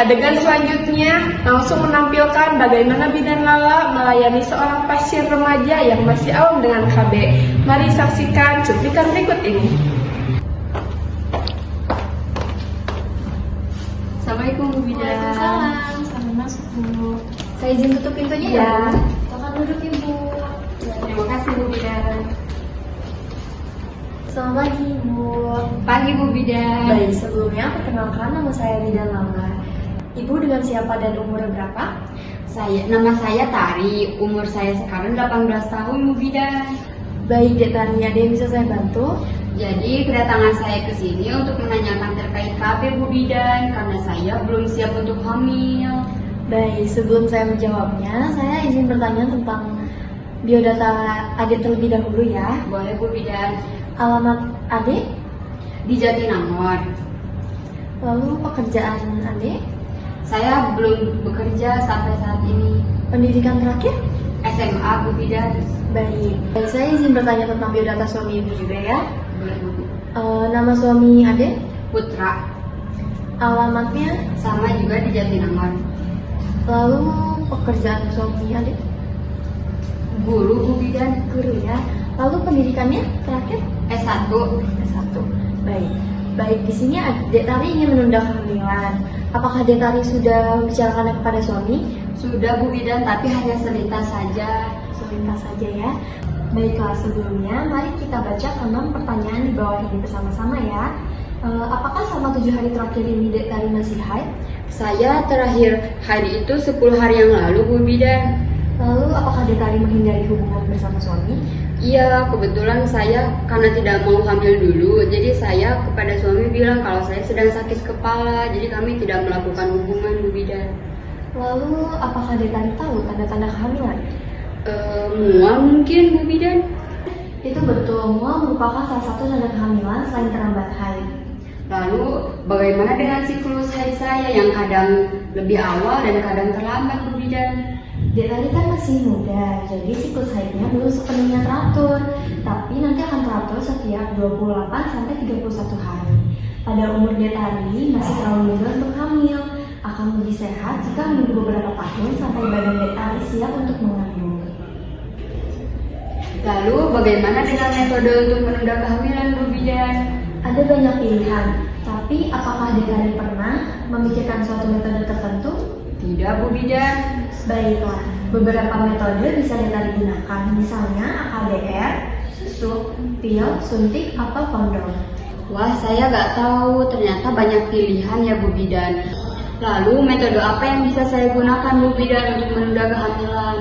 Adegan selanjutnya langsung menampilkan bagaimana Bidan Lala melayani seorang pasien remaja yang masih awam dengan KB. Mari saksikan cuplikan berikut ini. Assalamualaikum Bu Bidan. Waalaikumsalam, selamat masuk Bu. Saya izin tutup pintunya ya. Silakan duduk Ibu. Terima kasih Bu Bidan. Selamat pagi Bu. Pagi Bu Bidan. Baik, sebelumnya perkenalkan nama saya Bidan Lala. Ibu dengan siapa dan umur berapa? Nama saya Tari, umur saya sekarang 18 tahun Bu Bidan. Baik, Dek Tari, ada yang bisa saya bantu? Jadi kedatangan saya ke sini untuk menanyakan terkait KB Bu Bidan karena saya belum siap untuk hamil. Baik, sebelum saya menjawabnya, saya izin bertanya tentang biodata adik terlebih dahulu ya. Boleh Bu Bidan. Alamat adik, Di Jatinangor. lalu pekerjaan adik, Saya belum bekerja sampai saat ini. pendidikan terakhir? SMA Bu Bidan. Baik, saya izin bertanya tentang biodata suami ibu juga ya. Boleh Bu. Nama suami adik, Putra. alamatnya, Sama juga di Jatinangor. lalu pekerjaan suami adik, Guru Bu Bidan. guru ya. Lalu pendidikannya terakhir S1. S1. Baik. Baik, di sini Dek Tari ingin menunda kehamilan. Apakah Dek Tari sudah membicarakannya kepada suami? Sudah Bu Bidan, tapi hanya selintas saja. Sebentar saja ya. Baiklah, sebelumnya mari kita baca 6 pertanyaan di bawah ini bersama-sama ya. Apakah selama 7 hari terakhir ini Dek Tari masih haid? Saya terakhir haid itu 10 hari yang lalu Bu Bidan. Lalu apakah Dek Tari menghindari hubungan bersama suami? Iya, kebetulan saya karena tidak mau hamil dulu, jadi saya kepada suami bilang kalau saya sedang sakit kepala, jadi kami tidak melakukan hubungan Bu Bidan. Lalu apakah Dek Tari tahu tanda-tanda kehamilan? Mual mungkin Bu Bidan. Itu betul, mual merupakan salah satu tanda kehamilan selain terlambat haid. Lalu bagaimana dengan siklus haid saya yang kadang lebih awal dan kadang terlambat Bu Bidan? Dek Tari kan masih muda, jadi siklus haidnya belum sepenuhnya teratur. Tapi nanti akan teratur setiap 28-31 hari. Pada umur Dek Tari masih terlalu muda untuk hamil. Akan lebih sehat jika menunggu beberapa tahun sampai badan Dek Tari siap untuk mengandung. Lalu bagaimana dengan metode untuk menunda kehamilan Bu Bidan? Ada banyak pilihan, tapi apakah Dek Tari pernah memikirkan suatu metode tertentu? Tidak Bu Bidan. Baiklah, beberapa metode bisa Dek Tari gunakan, misalnya AKDR, susuk, pil, suntik, atau kondom. Wah, saya nggak tahu, ternyata banyak pilihan ya Bu Bidan. Lalu metode apa yang bisa saya gunakan Bu Bidan untuk menunda kehamilan?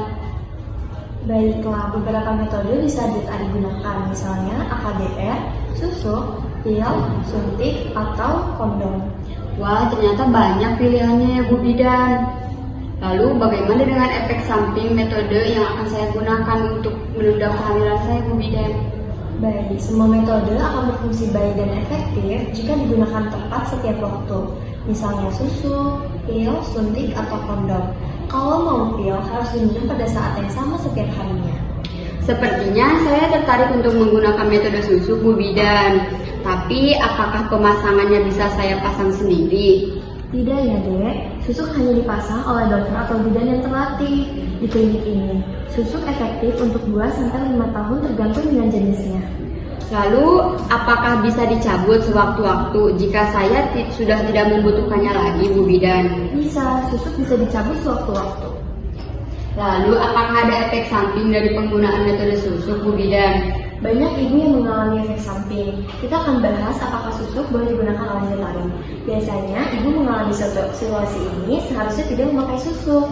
Baiklah, beberapa metode bisa Dek Tari gunakan, misalnya AKDR, susuk, pil, suntik, atau kondom. Wah, ternyata banyak pilihannya ya Bu Bidan. Lalu bagaimana dengan efek samping metode yang akan saya gunakan untuk menunda kehamilan saya Bu Bidan? Baik, semua metode akan berfungsi baik dan efektif jika digunakan tepat setiap waktu, misalnya susuk, pil, suntik, atau kondom. Kalau mau pil, harus diminum pada saat yang sama setiap harinya. Sepertinya saya tertarik untuk menggunakan metode susuk Bu Bidan. Tapi apakah pemasangannya bisa saya pasang sendiri? Tidak ya Dek, susuk hanya dipasang oleh dokter atau bidan yang terlatih di klinik ini. Susuk efektif untuk 2-5 tahun tergantung dengan jenisnya. Lalu apakah bisa dicabut sewaktu-waktu jika saya sudah tidak membutuhkannya lagi Bu Bidan? Bisa, susuk bisa dicabut sewaktu-waktu. Lalu apakah ada efek samping dari penggunaan metode susuk Bu Bidan? Banyak ibu yang mengalami efek samping. Kita akan bahas apakah susuk boleh digunakan oleh Dek Tari. Biasanya ibu mengalami situasi ini seharusnya tidak memakai susuk.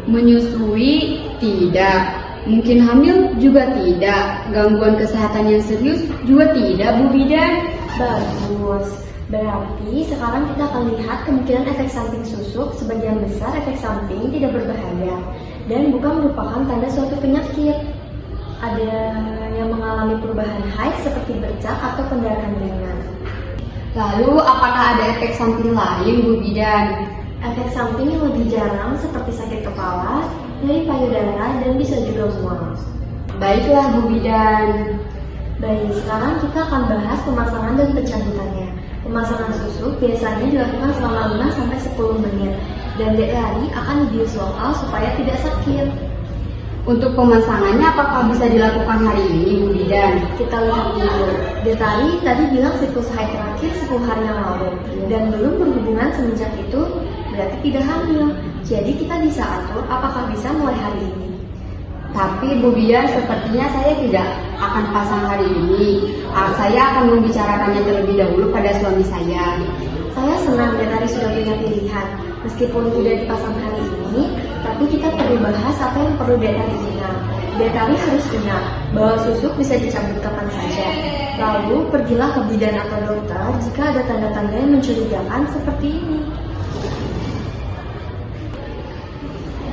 Menyusui tidak, mungkin hamil juga tidak, gangguan kesehatan yang serius juga tidak Bu Bidan. Bagus. Berarti sekarang kita akan lihat kemungkinan efek samping susuk. Sebagian besar efek samping tidak berbahaya dan bukan merupakan tanda suatu penyakit. Ada yang mengalami perubahan haid seperti bercak atau pendarahan ringan. Lalu apakah ada efek samping lain Bu Bidan? Efek samping yang lebih jarang seperti sakit kepala, nyeri payudara, dan bisa juga mual. Baiklah Bu Bidan. Baik, sekarang kita akan bahas pemasangan dan pencabutannya. Pemasangan susu biasanya dilakukan selama 5 sampai 10 menit dan Dek Tari akan dibius lokal supaya tidak sakit. Untuk pemasangannya apakah bisa dilakukan hari ini, Bu Bidan? Kita lihat dulu. Dek Tari tadi bilang siklus haid terakhir 10 hari yang lalu dan belum berhubungan semenjak itu, berarti tidak hamil. Jadi kita bisa atur apakah bisa mulai hari ini. Tapi Bu Bidan, sepertinya saya tidak akan pasang hari ini. Saya akan membicarakannya terlebih dahulu pada suami saya. Saya senang Dek Tari sudah punya pilihan. Meskipun tidak dipasang hari ini, tapi kita perlu bahas apa yang perlu Dek Tari ingat. Dek Tari harus ingat bahwa susu bisa dicabut kapan saja. Lalu pergilah ke bidan atau dokter jika ada tanda-tanda yang mencurigakan seperti ini.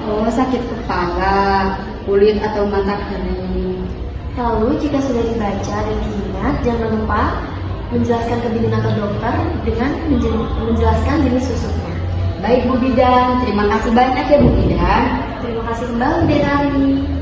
Oh, sakit kepala, kulit atau mata kering. Lalu jika sudah dibaca dan diingat, jangan lupa menjelaskan ke bidan atau dokter dengan menjelaskan jenis susunya. Baik Bu Bidan, terima kasih banyak ya Bu Bidan. Terima kasih kembali Dek Tari.